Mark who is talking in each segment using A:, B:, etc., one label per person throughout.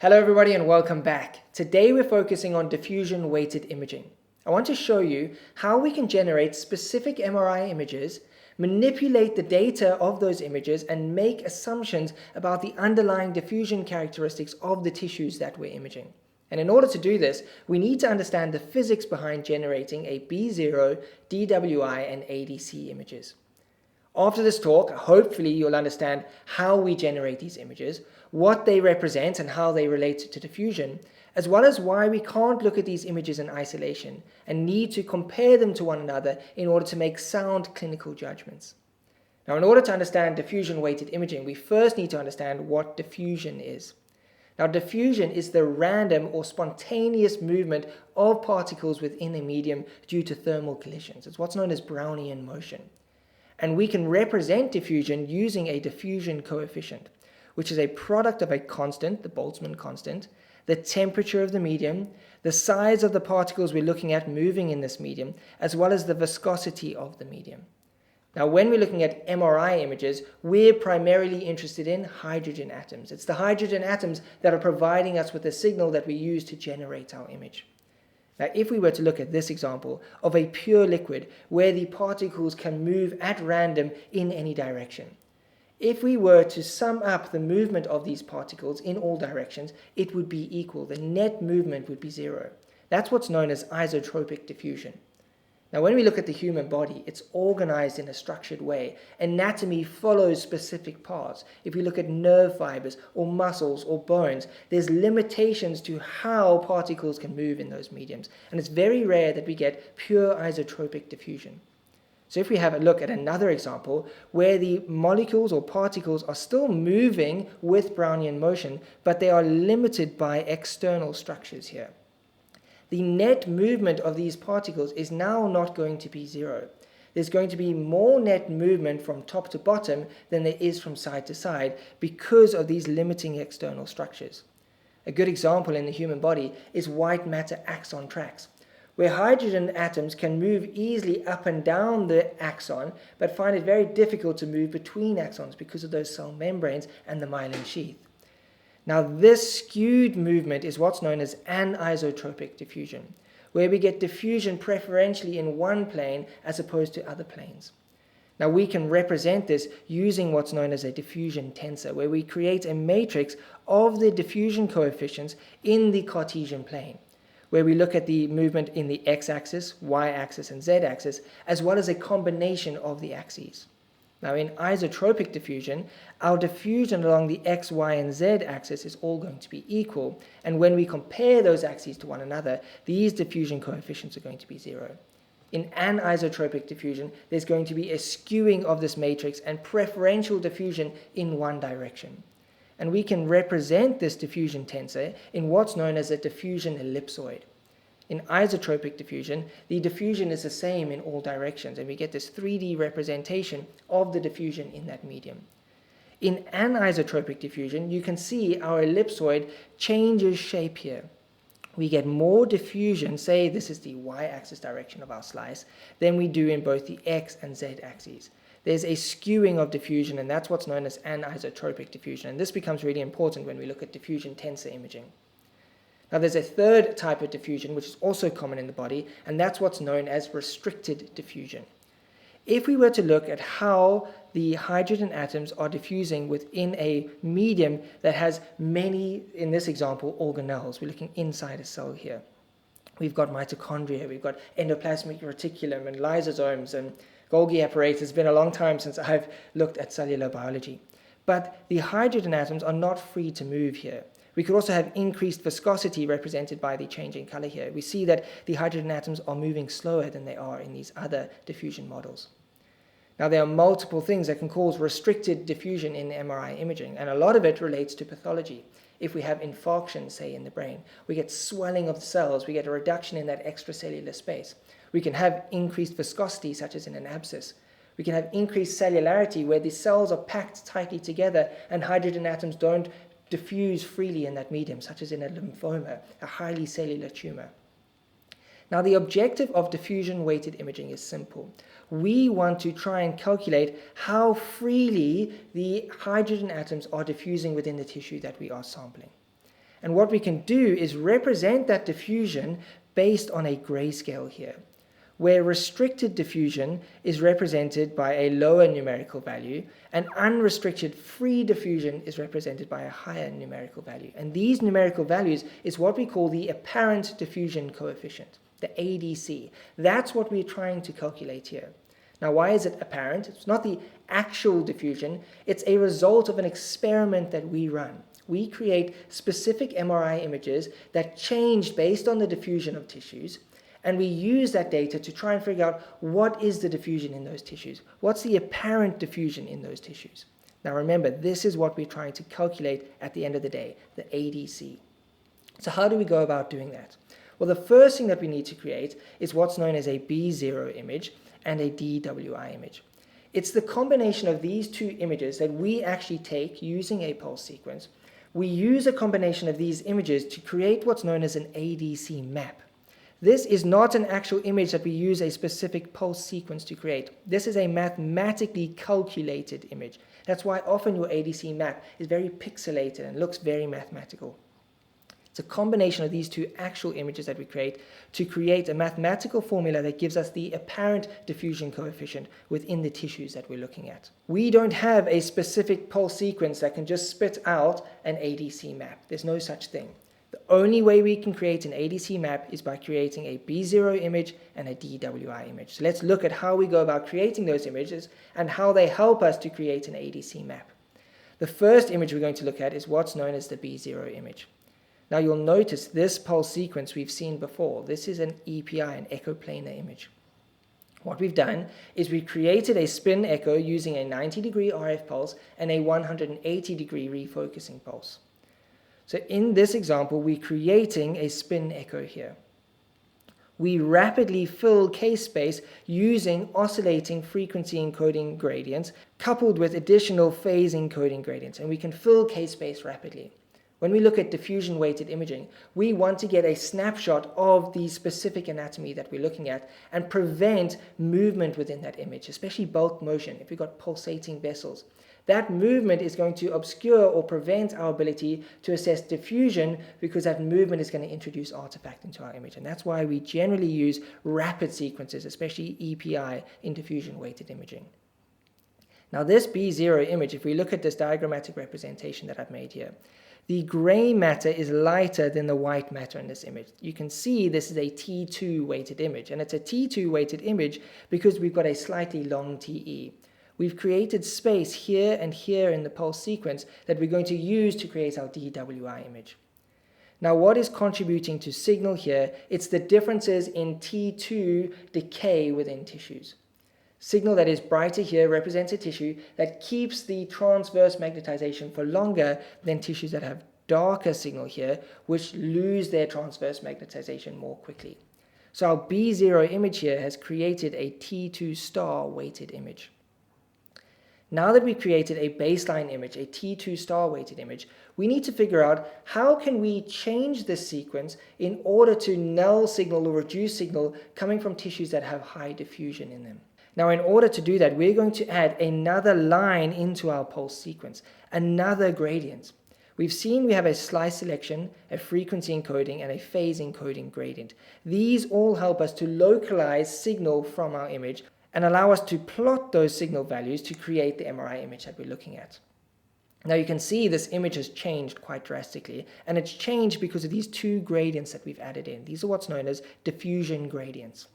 A: Hello everybody and welcome back. Today we're focusing on diffusion weighted imaging. I want to show you how we can generate specific MRI images, manipulate the data of those images and make assumptions about the underlying diffusion characteristics of the tissues that we're imaging. And in order to do this, we need to understand the physics behind generating a B0, DWI and ADC images. After this talk, hopefully you'll understand how we generate these images, what they represent and how they relate to diffusion, as well as why we can't look at these images in isolation and need to compare them to one another in order to make sound clinical judgments. Now, in order to understand diffusion-weighted imaging, we first need to understand what diffusion is. Now, diffusion is the random or spontaneous movement of particles within a medium due to thermal collisions. It's what's known as Brownian motion. And we can represent diffusion using a diffusion coefficient, which is a product of a constant, the Boltzmann constant, the temperature of the medium, the size of the particles we're looking at moving in this medium, as well as the viscosity of the medium. Now, when we're looking at MRI images, we're primarily interested in hydrogen atoms. It's the hydrogen atoms that are providing us with the signal that we use to generate our image. Now, if we were to look at this example of a pure liquid where the particles can move at random in any direction, if we were to sum up the movement of these particles in all directions, it would be equal. The net movement would be zero. That's what's known as isotropic diffusion. Now, when we look at the human body, it's organized in a structured way. Anatomy follows specific paths. If we look at nerve fibers or muscles or bones, there's limitations to how particles can move in those mediums. And it's very rare that we get pure isotropic diffusion. So if we have a look at another example where the molecules or particles are still moving with Brownian motion, but they are limited by external structures here, the net movement of these particles is now not going to be zero. There's going to be more net movement from top to bottom than there is from side to side because of these limiting external structures. A good example in the human body is white matter axon tracks, where hydrogen atoms can move easily up and down the axon, but find it very difficult to move between axons because of those cell membranes and the myelin sheath. Now, this skewed movement is what's known as anisotropic diffusion, where we get diffusion preferentially in one plane as opposed to other planes. Now, we can represent this using what's known as a diffusion tensor, where we create a matrix of the diffusion coefficients in the Cartesian plane, where we look at the movement in the x-axis, y-axis, and z-axis, as well as a combination of the axes. Now, in isotropic diffusion, our diffusion along the x, y, and z axis is all going to be equal. And when we compare those axes to one another, these diffusion coefficients are going to be zero. In anisotropic diffusion, there's going to be a skewing of this matrix and preferential diffusion in one direction. And we can represent this diffusion tensor in what's known as a diffusion ellipsoid. In isotropic diffusion, the diffusion is the same in all directions, and we get this 3D representation of the diffusion in that medium. In anisotropic diffusion, you can see our ellipsoid changes shape here. We get more diffusion, say this is the y-axis direction of our slice, than we do in both the x and z axes. There's a skewing of diffusion, and that's what's known as anisotropic diffusion, and this becomes really important when we look at diffusion tensor imaging. Now, there's a third type of diffusion which is also common in the body, and that's what's known as restricted diffusion. If we were to look at how the hydrogen atoms are diffusing within a medium that has many, in this example, organelles, we're looking inside a cell here. We've got mitochondria, we've got endoplasmic reticulum and lysosomes and Golgi apparatus. It's been a long time since I've looked at cellular biology. But the hydrogen atoms are not free to move here. We could also have increased viscosity represented by the change in color here. We see that the hydrogen atoms are moving slower than they are in these other diffusion models. Now, there are multiple things that can cause restricted diffusion in MRI imaging, and a lot of it relates to pathology. If we have infarction, say, in the brain, we get swelling of the cells, we get a reduction in that extracellular space. We can have increased viscosity, such as in an abscess. We can have increased cellularity, where the cells are packed tightly together and hydrogen atoms don't diffuse freely in that medium, such as in a lymphoma, a highly cellular tumor. Now, the objective of diffusion-weighted imaging is simple. We want to try and calculate how freely the hydrogen atoms are diffusing within the tissue that we are sampling. And what we can do is represent that diffusion based on a grayscale here, where restricted diffusion is represented by a lower numerical value and unrestricted free diffusion is represented by a higher numerical value. And these numerical values is what we call the apparent diffusion coefficient, the ADC. That's what we're trying to calculate here. Now, why is it apparent? It's not the actual diffusion. It's a result of an experiment that we run. We create specific MRI images that change based on the diffusion of tissues, and we use that data to try and figure out what is the diffusion in those tissues. What's the apparent diffusion in those tissues? Now remember, this is what we're trying to calculate at the end of the day, the ADC. So how do we go about doing that? Well, the first thing that we need to create is what's known as a B0 image and a DWI image. It's the combination of these two images that we actually take using a pulse sequence. We use a combination of these images to create what's known as an ADC map. This is not an actual image that we use a specific pulse sequence to create. This is a mathematically calculated image. That's why often your ADC map is very pixelated and looks very mathematical. It's a combination of these two actual images that we create to create a mathematical formula that gives us the apparent diffusion coefficient within the tissues that we're looking at. We don't have a specific pulse sequence that can just spit out an ADC map. There's no such thing. The only way we can create an ADC map is by creating a B0 image and a DWI image. So let's look at how we go about creating those images and how they help us to create an ADC map. The first image we're going to look at is what's known as the B0 image. Now you'll notice this pulse sequence we've seen before. This is an EPI, an echoplanar image. What we've done is we created a spin echo using a 90-degree RF pulse and a 180-degree refocusing pulse. So in this example, we're creating a spin echo here. We rapidly fill case space using oscillating frequency encoding gradients coupled with additional phase encoding gradients, and we can fill case space rapidly. When we look at diffusion weighted imaging, we want to get a snapshot of the specific anatomy that we're looking at and prevent movement within that image, especially bulk motion if we've got pulsating vessels. That movement is going to obscure or prevent our ability to assess diffusion because that movement is going to introduce artifact into our image. And that's why we generally use rapid sequences, especially EPI in diffusion weighted imaging. Now this B0 image, if we look at this diagrammatic representation that I've made here, the gray matter is lighter than the white matter in this image. You can see this is a T2 weighted image, and it's a T2 weighted image because we've got a slightly long TE. We've created space here and here in the pulse sequence that we're going to use to create our DWI image. Now what is contributing to signal here? It's the differences in T2 decay within tissues. Signal that is brighter here represents a tissue that keeps the transverse magnetization for longer than tissues that have darker signal here, which lose their transverse magnetization more quickly. So our B0 image here has created a T2 star weighted image. Now that we've created a baseline image, a T2 star weighted image, we need to figure out how can we change this sequence in order to null signal or reduce signal coming from tissues that have high diffusion in them. Now in order to do that, we're going to add another line into our pulse sequence, another gradient. We've seen we have a slice selection, a frequency encoding, and a phase encoding gradient. These all help us to localize signal from our image and allow us to plot those signal values to create the MRI image that we're looking at. Now you can see this image has changed quite drastically, and it's changed because of these two gradients that we've added in. These are what's known as diffusion gradients.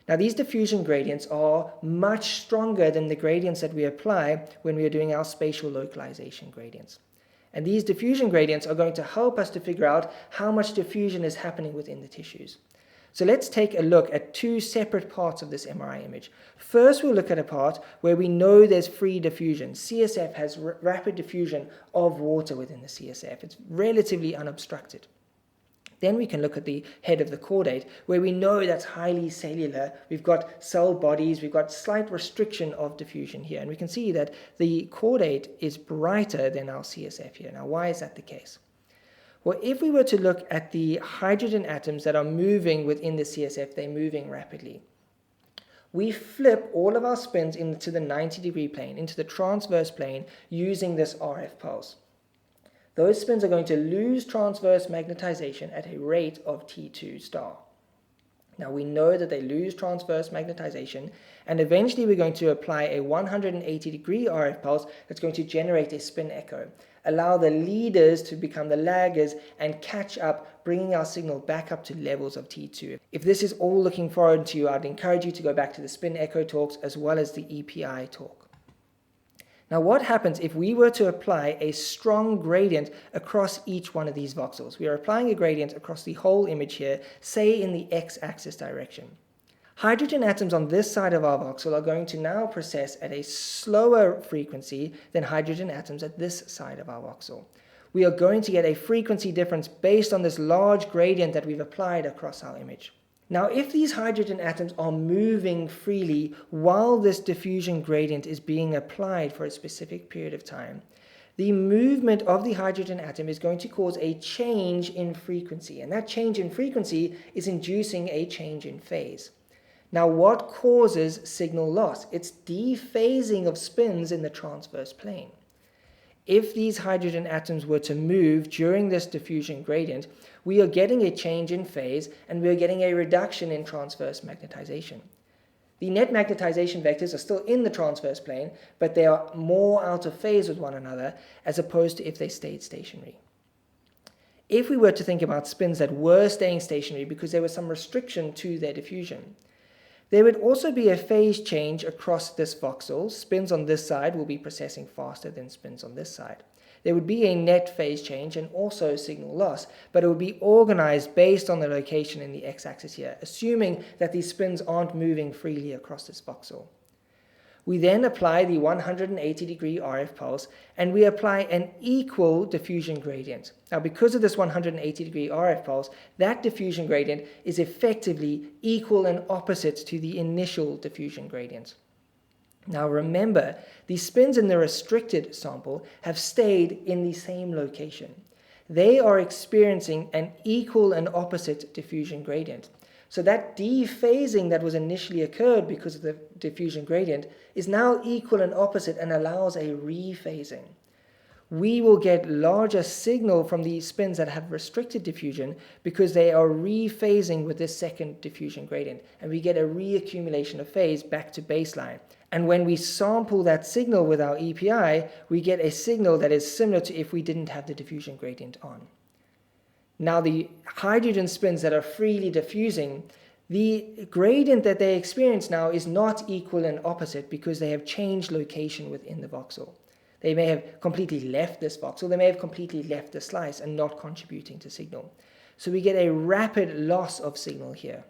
A: Now these diffusion gradients are much stronger than the gradients that we apply when we are doing our spatial localization gradients. And these diffusion gradients are going to help us to figure out how much diffusion is happening within the tissues. So let's take a look at two separate parts of this MRI image. First, we'll look at a part where we know there's free diffusion. CSF has rapid diffusion of water within the CSF. It's relatively unobstructed. Then we can look at the head of the caudate, where we know that's highly cellular. We've got cell bodies, we've got slight restriction of diffusion here. And we can see that the caudate is brighter than our CSF here. Now, why is that the case? Well, if we were to look at the hydrogen atoms that are moving within the CSF, they're moving rapidly. We flip all of our spins into the 90-degree plane, into the transverse plane, using this RF pulse. those spins are going to lose transverse magnetization at a rate of T2 star. Now we know that they lose transverse magnetization, and eventually we're going to apply a 180-degree RF pulse that's going to generate a spin echo, allow the leaders to become the laggers and catch up, bringing our signal back up to levels of T2. If this is all looking foreign to you, I'd encourage you to go back to the spin echo talks as well as the EPI talk. Now what happens if we were to apply a strong gradient across each one of these voxels? We are applying a gradient across the whole image here, say in the x-axis direction. Hydrogen atoms on this side of our voxel are going to now process at a slower frequency than hydrogen atoms at this side of our voxel. We are going to get a frequency difference based on this large gradient that we've applied across our image. Now, if these hydrogen atoms are moving freely while this diffusion gradient is being applied for a specific period of time, the movement of the hydrogen atom is going to cause a change in frequency, and that change in frequency is inducing a change in phase. Now, what causes signal loss? It's dephasing of spins in the transverse plane. If these hydrogen atoms were to move during this diffusion gradient, we are getting a change in phase and we are getting a reduction in transverse magnetization. The net magnetization vectors are still in the transverse plane, but they are more out of phase with one another as opposed to if they stayed stationary. If we were to think about spins that were staying stationary because there was some restriction to their diffusion, there would also be a phase change across this voxel. Spins on this side will be processing faster than spins on this side. There would be a net phase change and also signal loss, but it would be organized based on the location in the x-axis here, assuming that these spins aren't moving freely across this voxel. We then apply the 180-degree RF pulse, and we apply an equal diffusion gradient. Now, because of this 180-degree RF pulse, that diffusion gradient is effectively equal and opposite to the initial diffusion gradient. Now, remember, the spins in the restricted sample have stayed in the same location. They are experiencing an equal and opposite diffusion gradient. So that dephasing that was initially occurred because of the diffusion gradient is now equal and opposite and allows a rephasing. We will get larger signal from the spins that have restricted diffusion because they are rephasing with this second diffusion gradient, and we get a reaccumulation of phase back to baseline. And when we sample that signal with our EPI, we get a signal that is similar to if we didn't have the diffusion gradient on. Now, the hydrogen spins that are freely diffusing, the gradient that they experience now is not equal and opposite because they have changed location within the voxel. They may have completely left this voxel, they may have completely left the slice and not contributing to signal. So we get a rapid loss of signal here.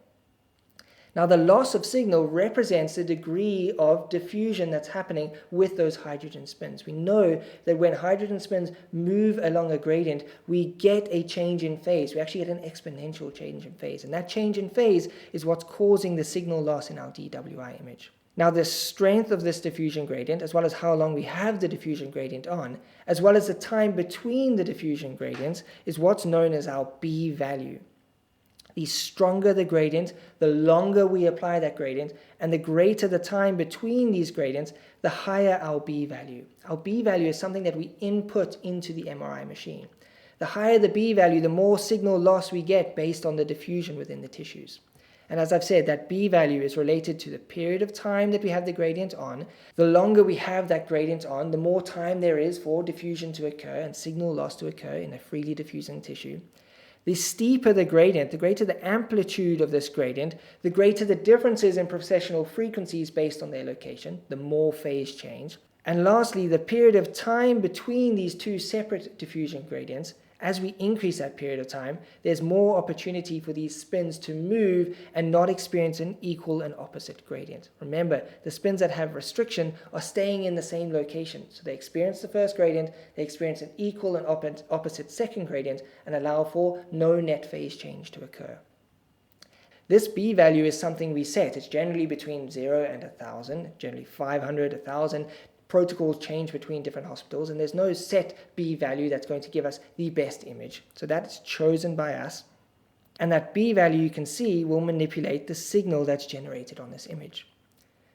A: Now, the loss of signal represents the degree of diffusion that's happening with those hydrogen spins. We know that when hydrogen spins move along a gradient, we get a change in phase. We actually get an exponential change in phase. And that change in phase is what's causing the signal loss in our DWI image. Now, the strength of this diffusion gradient, as well as how long we have the diffusion gradient on, as well as the time between the diffusion gradients, is what's known as our B value. The stronger the gradient, the longer we apply that gradient, and the greater the time between these gradients, the higher our B value. Our B value is something that we input into the MRI machine. The higher the B value, the more signal loss we get based on the diffusion within the tissues. And as I've said, that B value is related to the period of time that we have the gradient on. The longer we have that gradient on, the more time there is for diffusion to occur and signal loss to occur in a freely diffusing tissue. The steeper the gradient, the greater the amplitude of this gradient, the greater the differences in processional frequencies based on their location, the more phase change. And lastly, the period of time between these two separate diffusion gradients, as we increase that period of time, there's more opportunity for these spins to move and not experience an equal and opposite gradient. Remember, the spins that have restriction are staying in the same location. So they experience the first gradient, they experience an equal and opposite second gradient, and allow for no net phase change to occur. This B value is something we set. It's generally between 0 and 1,000, generally 500, 1,000. Protocols change between different hospitals, and there's no set B value that's going to give us the best image. So that's chosen by us, and that B value, you can see, will manipulate the signal that's generated on this image.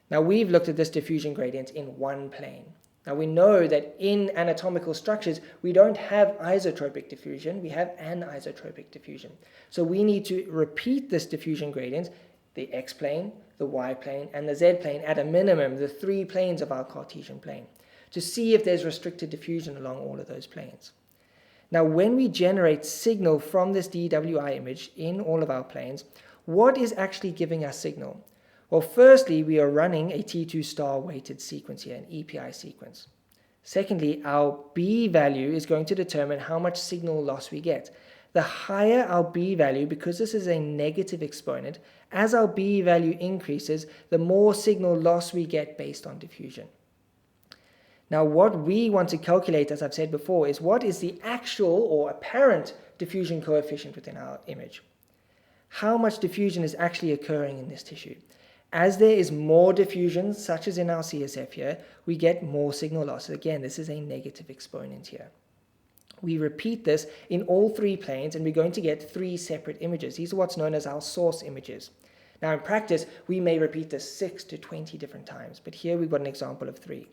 A: Now, we've looked at this diffusion gradient in one plane. Now we know that in anatomical structures, we don't have isotropic diffusion, we have anisotropic diffusion. So we need to repeat this diffusion gradient, the x-plane, the y-plane, and the z-plane at a minimum, the 3 planes of our Cartesian plane, to see if there's restricted diffusion along all of those planes. Now when we generate signal from this DWI image in all of our planes, what is actually giving us signal? Well, firstly, we are running a T2 star weighted sequence here, an EPI sequence. Secondly, our B value is going to determine how much signal loss we get. The higher our B value, because this is a negative exponent, as our B value increases, the more signal loss we get based on diffusion. Now, what we want to calculate, as I've said before, is what is the actual or apparent diffusion coefficient within our image. How much diffusion is actually occurring in this tissue? As there is more diffusion, such as in our CSF here, we get more signal loss. Again, this is a negative exponent here. We repeat this in all 3 planes, and we're going to get 3 separate images. These are what's known as our source images. Now, in practice, we may repeat this 6 to 20 different times, but here we've got an example of 3.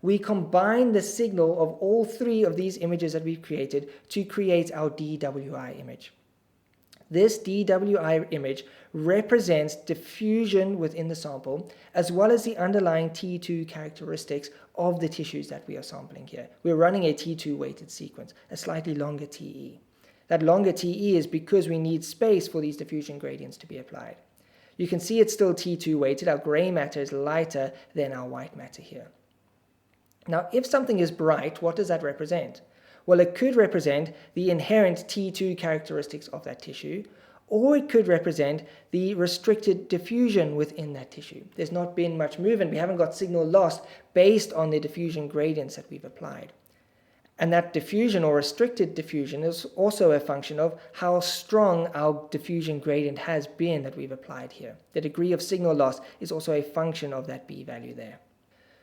A: We combine the signal of all 3 of these images that we've created to create our DWI image. This DWI image represents diffusion within the sample, as well as the underlying T2 characteristics of the tissues that we are sampling here. We're running a T2 weighted sequence, a slightly longer TE. That longer TE is because we need space for these diffusion gradients to be applied. You can see it's still T2 weighted. Our gray matter is lighter than our white matter here. Now, if something is bright, what does that represent? Well, it could represent the inherent T2 characteristics of that tissue, or it could represent the restricted diffusion within that tissue. There's not been much movement. We haven't got signal lost based on the diffusion gradients that we've applied. And that diffusion or restricted diffusion is also a function of how strong our diffusion gradient has been that we've applied here. The degree of signal loss is also a function of that B value there.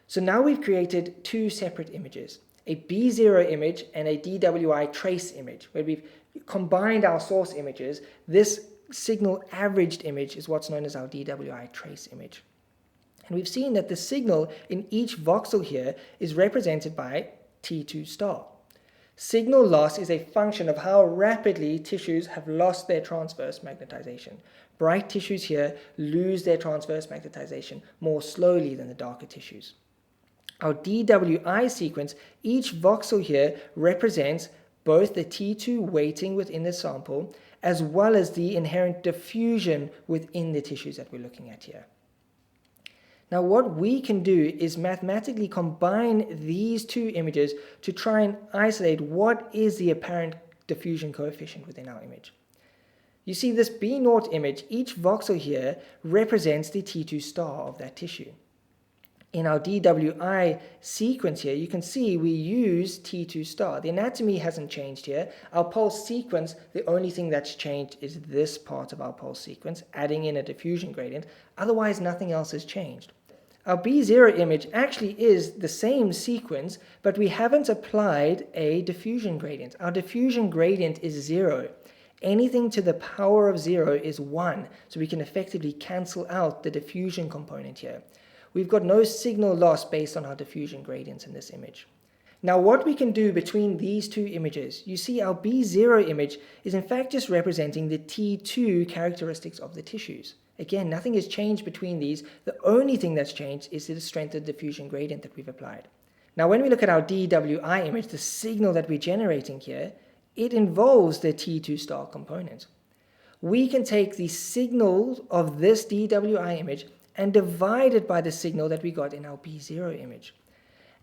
A: So now we've created 2 separate images, a B0 image and a DWI trace image, where we've combined our source images. This signal averaged image is what's known as our DWI trace image. And we've seen that the signal in each voxel here is represented by T2 star. Signal loss is a function of how rapidly tissues have lost their transverse magnetization. Bright tissues here lose their transverse magnetization more slowly than the darker tissues. Our DWI sequence, each voxel here represents both the T2 weighting within the sample as well as the inherent diffusion within the tissues that we're looking at here. Now, what we can do is mathematically combine these 2 images to try and isolate what is the apparent diffusion coefficient within our image. You see, this B0 image, each voxel here represents the T2 star of that tissue. In our DWI sequence here, you can see we use T2 star. The anatomy hasn't changed here. Our pulse sequence, the only thing that's changed is this part of our pulse sequence, adding in a diffusion gradient. Otherwise, nothing else has changed. Our B0 image actually is the same sequence, but we haven't applied a diffusion gradient. Our diffusion gradient is 0. Anything to the power of 0 is 1, so we can effectively cancel out the diffusion component here. We've got no signal loss based on our diffusion gradients in this image. Now, what we can do between these 2 images, you see our B0 image is in fact just representing the T2 characteristics of the tissues. Again, nothing has changed between these. The only thing that's changed is the strength of the diffusion gradient that we've applied. Now, when we look at our DWI image, the signal that we're generating here, it involves the T2 star component. We can take the signal of this DWI image and divide it by the signal that we got in our B0 image.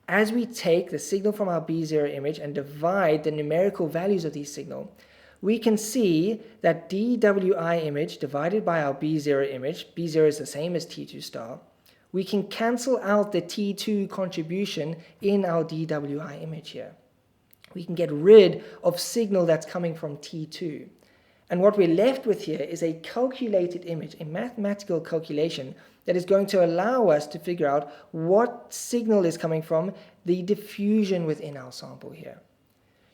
A: As we take the signal from our B0 image and divide the numerical values of these signal, we can see that DWI image divided by our B0 image, B0 is the same as T2 star, we can cancel out the T2 contribution in our DWI image here. We can get rid of signal that's coming from T2. And what we're left with here is a calculated image, a mathematical calculation that is going to allow us to figure out what signal is coming from the diffusion within our sample here.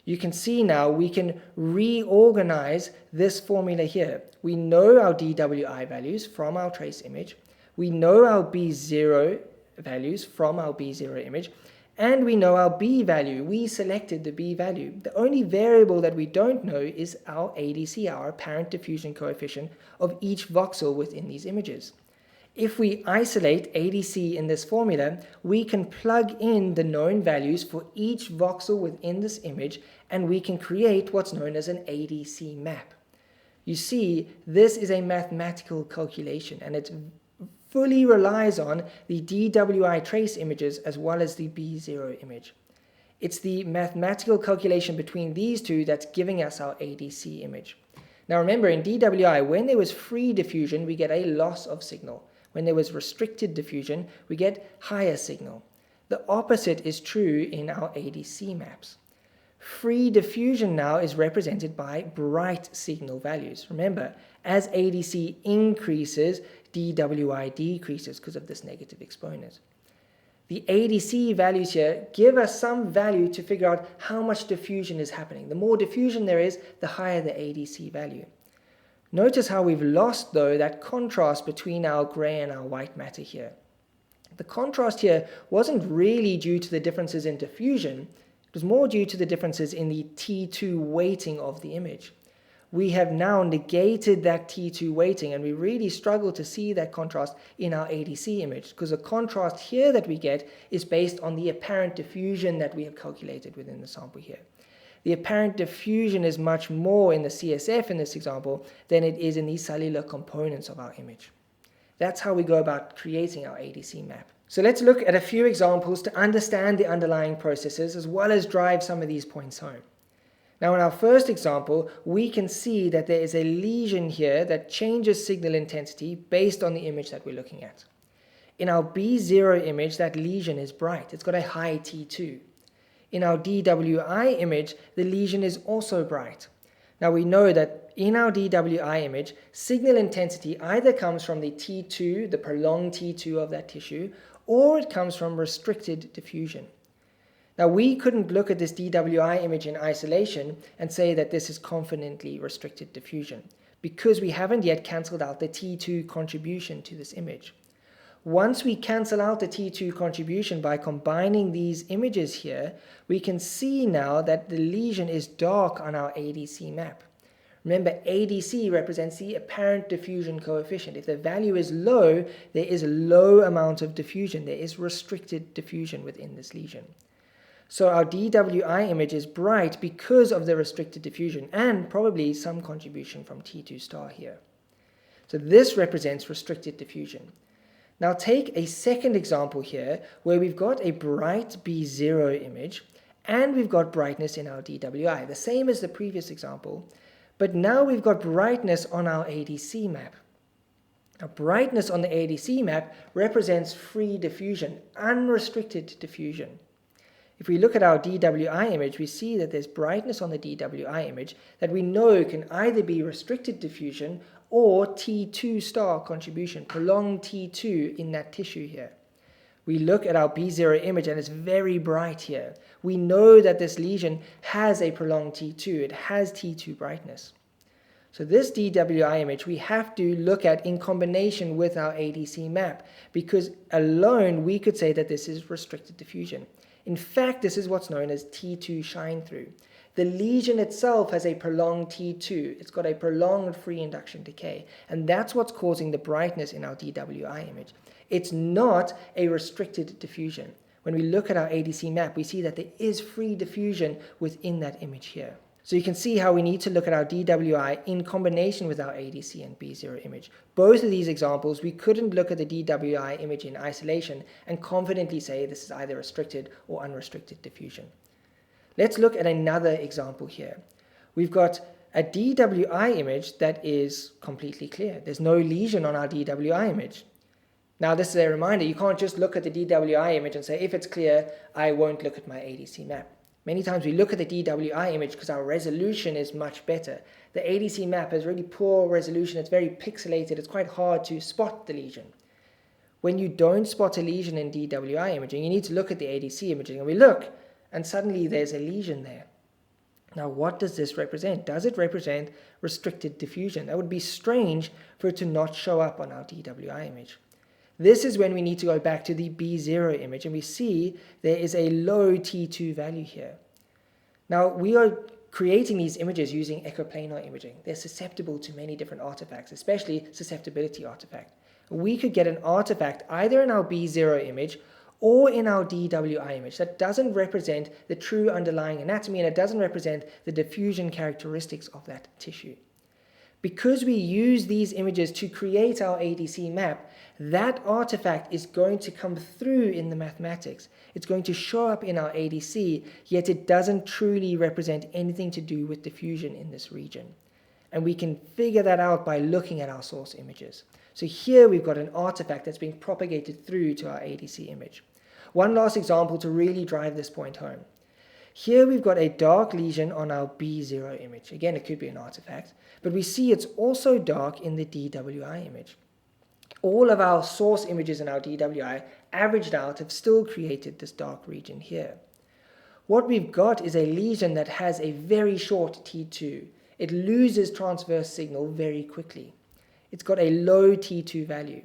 A: You can see now we can reorganize this formula here. We know our DWI values from our trace image. We know our B0 values from our B0 image. And we know our B value. We selected the B value. The only variable that we don't know is our ADC, our apparent diffusion coefficient of each voxel within these images. If we isolate ADC in this formula, we can plug in the known values for each voxel within this image, and we can create what's known as an ADC map. You see, this is a mathematical calculation, and it fully relies on the DWI trace images as well as the B0 image. It's the mathematical calculation between these two that's giving us our ADC image. Now remember, in DWI, when there was free diffusion, we get a loss of signal. When there was restricted diffusion, we get higher signal. The opposite is true in our ADC maps. Free diffusion now is represented by bright signal values. Remember, as ADC increases, DWI decreases because of this negative exponent. The ADC values here give us some value to figure out how much diffusion is happening. The more diffusion there is, the higher the ADC value. Notice how we've lost, though, that contrast between our gray and our white matter here. The contrast here wasn't really due to the differences in diffusion. It was more due to the differences in the T2 weighting of the image. We have now negated that T2 weighting, and we really struggle to see that contrast in our ADC image, because the contrast here that we get is based on the apparent diffusion that we have calculated within the sample here. The apparent diffusion is much more in the CSF in this example than it is in the cellular components of our image. That's how we go about creating our ADC map. So let's look at a few examples to understand the underlying processes as well as drive some of these points home. Now in our first example, we can see that there is a lesion here that changes signal intensity based on the image that we're looking at. In our B0 image, that lesion is bright. It's got a high T2. In our DWI image, the lesion is also bright. Now we know that in our DWI image, signal intensity either comes from the T2, the prolonged T2 of that tissue, or it comes from restricted diffusion. Now we couldn't look at this DWI image in isolation and say that this is confidently restricted diffusion, because we haven't yet cancelled out the T2 contribution to this image. Once we cancel out the T2 contribution by combining these images here, we can see now that the lesion is dark on our ADC map. Remember, ADC represents the apparent diffusion coefficient. If the value is low, there is a low amount of diffusion. There is restricted diffusion within this lesion. So our DWI image is bright because of the restricted diffusion and probably some contribution from T2 star here. So this represents restricted diffusion. Now take a second example here where we've got a bright B0 image and we've got brightness in our DWI, the same as the previous example, but now we've got brightness on our ADC map. Now brightness on the ADC map represents free diffusion, unrestricted diffusion. If we look at our DWI image, we see that there's brightness on the DWI image that we know can either be restricted diffusion or T2 star contribution, prolonged T2 in that tissue here. We look at our B0 image and it's very bright here. We know that this lesion has a prolonged T2, it has T2 brightness. So this DWI image we have to look at in combination with our ADC map, because alone we could say that this is restricted diffusion. In fact, this is what's known as T2 shine through. The lesion itself has a prolonged T2. It's got a prolonged free induction decay, and that's what's causing the brightness in our DWI image. It's not a restricted diffusion. When we look at our ADC map, we see that there is free diffusion within that image here. So you can see how we need to look at our DWI in combination with our ADC and B0 image. Both of these examples, we couldn't look at the DWI image in isolation and confidently say this is either restricted or unrestricted diffusion. Let's look at another example here. We've got a DWI image that is completely clear. There's no lesion on our DWI image. Now this is a reminder, you can't just look at the DWI image and say, if it's clear, I won't look at my ADC map. Many times we look at the DWI image because our resolution is much better. The ADC map has really poor resolution, it's very pixelated, it's quite hard to spot the lesion. When you don't spot a lesion in DWI imaging, you need to look at the ADC imaging, and we look, and suddenly there's a lesion there. Now what does this represent? Does it represent restricted diffusion? That would be strange for it to not show up on our DWI image. This is when we need to go back to the B0 image, and we see there is a low T2 value here. Now, we are creating these images using echoplanar imaging. They're susceptible to many different artifacts, especially susceptibility artifact. We could get an artifact either in our B0 image or in our DWI image that doesn't represent the true underlying anatomy, and it doesn't represent the diffusion characteristics of that tissue. Because we use these images to create our ADC map, that artifact is going to come through in the mathematics. It's going to show up in our ADC, yet it doesn't truly represent anything to do with diffusion in this region. And we can figure that out by looking at our source images. So here we've got an artifact that's being propagated through to our ADC image. One last example to really drive this point home. Here we've got a dark lesion on our B0 image. Again, it could be an artifact, but we see it's also dark in the DWI image. All of our source images in our DWI averaged out have still created this dark region here. What we've got is a lesion that has a very short T2. It loses transverse signal very quickly. It's got a low T2 value.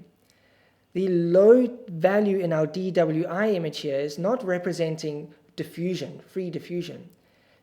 A: The low value in our DWI image here is not representing diffusion, free diffusion.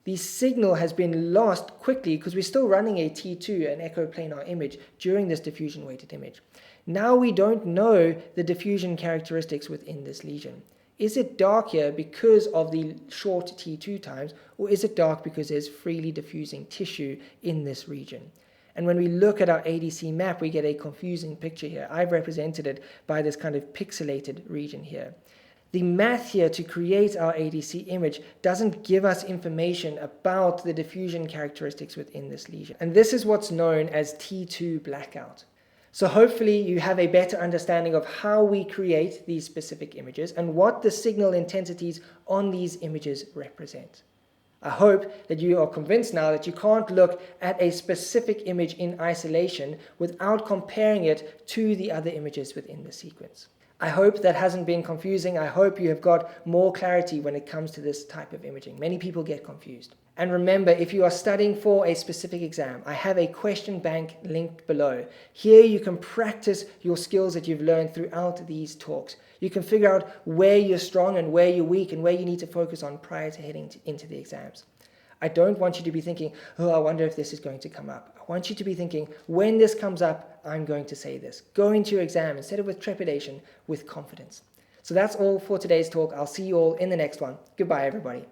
A: The signal has been lost quickly because we're still running a T2, an echoplanar image, during this diffusion weighted image. Now we don't know the diffusion characteristics within this lesion. Is it dark here because of the short T2 times, or is it dark because there's freely diffusing tissue in this region? And when we look at our ADC map, we get a confusing picture here. I've represented it by this kind of pixelated region here. The math here to create our ADC image doesn't give us information about the diffusion characteristics within this lesion. And this is what's known as T2 blackout. So hopefully you have a better understanding of how we create these specific images and what the signal intensities on these images represent. I hope that you are convinced now that you can't look at a specific image in isolation without comparing it to the other images within the sequence. I hope that hasn't been confusing. I hope you have got more clarity when it comes to this type of imaging. Many people get confused. And remember, if you are studying for a specific exam, I have a question bank linked below. Here you can practice your skills that you've learned throughout these talks. You can figure out where you're strong and where you're weak and where you need to focus on prior to heading into the exams. I don't want you to be thinking, oh, I wonder if this is going to come up. I want you to be thinking, when this comes up, I'm going to say this. Go into your exam instead of with trepidation, with confidence. So that's all for today's talk. I'll see you all in the next one. Goodbye, everybody.